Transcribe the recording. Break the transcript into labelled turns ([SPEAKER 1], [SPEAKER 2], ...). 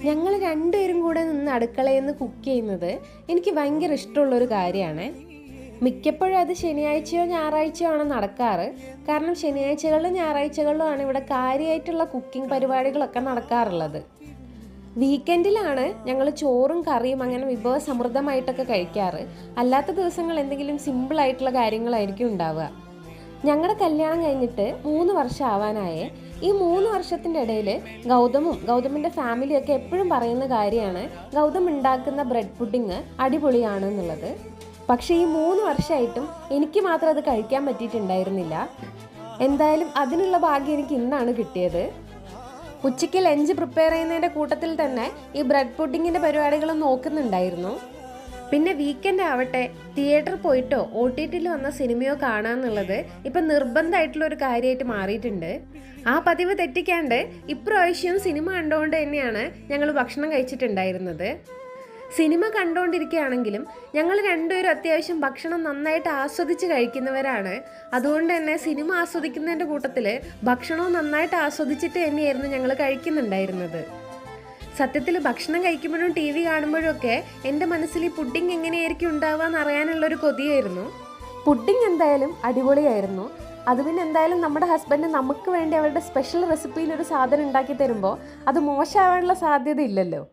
[SPEAKER 1] ഞങ്ങൾ രണ്ടുപേരും കൂടെ നിന്ന് അടുക്കളയിൽ നിന്ന് കുക്ക് ചെയ്യുന്നത് എനിക്ക് ഭയങ്കര ഇഷ്ടമുള്ളൊരു കാര്യമാണ്. മിക്കപ്പോഴും അത് ശനിയാഴ്ചയോ ഞായറാഴ്ചയോ ആണ് നടക്കാറ്. കാരണം ശനിയാഴ്ചകളിലും ഞായറാഴ്ചകളിലും ആണ് ഇവിടെ കാര്യമായിട്ടുള്ള കുക്കിംഗ് പരിപാടികളൊക്കെ നടക്കാറുള്ളത്. വീക്കെൻഡിലാണ് ഞങ്ങൾ ചോറും കറിയും അങ്ങനെ വിഭവസമൃദ്ധമായിട്ടൊക്കെ കഴിക്കാറ്. അല്ലാത്ത ദിവസങ്ങൾ എന്തെങ്കിലും സിമ്പിളായിട്ടുള്ള കാര്യങ്ങളായിരിക്കും ഉണ്ടാവുക. ഞങ്ങളുടെ കല്യാണം കഴിഞ്ഞിട്ട് 3 വർഷം ആവാനായേ. ഈ 3 വർഷത്തിൻ്റെ ഇടയിൽ ഗൗതമിൻ്റെ ഫാമിലിയൊക്കെ എപ്പോഴും പറയുന്ന കാര്യമാണ് ഗൗതം ഉണ്ടാക്കുന്ന ബ്രെഡ് പുഡിങ് അടിപൊളിയാണ് എന്നുള്ളത്. പക്ഷേ ഈ 3 വർഷമായിട്ടും എനിക്ക് മാത്രം അത് കഴിക്കാൻ പറ്റിയിട്ടുണ്ടായിരുന്നില്ല. എന്തായാലും അതിനുള്ള ഭാഗ്യം എനിക്ക് ഇന്നാണ് കിട്ടിയത്. ഉച്ചയ്ക്ക് ലഞ്ച് പ്രിപ്പയർ ചെയ്യുന്നതിൻ്റെ കൂട്ടത്തിൽ തന്നെ ഈ ബ്രെഡ് പുഡിങ്ങിൻ്റെ പരിപാടികളും നോക്കുന്നുണ്ടായിരുന്നു. പിന്നെ വീക്കെൻഡ് ആവട്ടെ തിയേറ്ററിൽ പോയിട്ടോ OTTയിൽ വന്ന സിനിമയോ കാണാമെന്നുള്ളത് ഇപ്പം നിർബന്ധമായിട്ടുള്ളൊരു കാര്യമായിട്ട് മാറിയിട്ടുണ്ട്. ആ പതിവ് തെറ്റിക്കാണ്ട് ഇപ്രാവശ്യവും സിനിമ കണ്ടുകൊണ്ട് തന്നെയാണ് ഞങ്ങൾ ഭക്ഷണം കഴിച്ചിട്ടുണ്ടായിരുന്നത്. സിനിമ കണ്ടുകൊണ്ടിരിക്കുകയാണെങ്കിലും ഞങ്ങൾ രണ്ടുപേരും അത്യാവശ്യം ഭക്ഷണം നന്നായിട്ട് ആസ്വദിച്ച് കഴിക്കുന്നവരാണ്. അതുകൊണ്ട് തന്നെ സിനിമ ആസ്വദിക്കുന്നതിൻ്റെ കൂട്ടത്തിൽ ഭക്ഷണവും നന്നായിട്ട് ആസ്വദിച്ചിട്ട് തന്നെയായിരുന്നു ഞങ്ങൾ കഴിക്കുന്നുണ്ടായിരുന്നത്. സത്യത്തിൽ ഭക്ഷണം കഴിക്കുമ്പോഴും TV കാണുമ്പോഴും ഒക്കെ എൻ്റെ മനസ്സിൽ ഈ പുഡിങ് എങ്ങനെയായിരിക്കും ഉണ്ടാവുക എന്നറിയാനുള്ളൊരു കൊതിയായിരുന്നു. പുഡിങ് എന്തായാലും അടിപൊളിയായിരുന്നു. അത് പിന്നെ എന്തായാലും നമ്മുടെ ഹസ്ബൻഡ് നമുക്ക് വേണ്ടി അവരുടെ സ്പെഷ്യൽ റെസിപ്പിയിലൊരു സാധനം ഉണ്ടാക്കി തരുമ്പോൾ അത് മോശമാവാനുള്ള സാധ്യത ഇല്ലല്ലോ.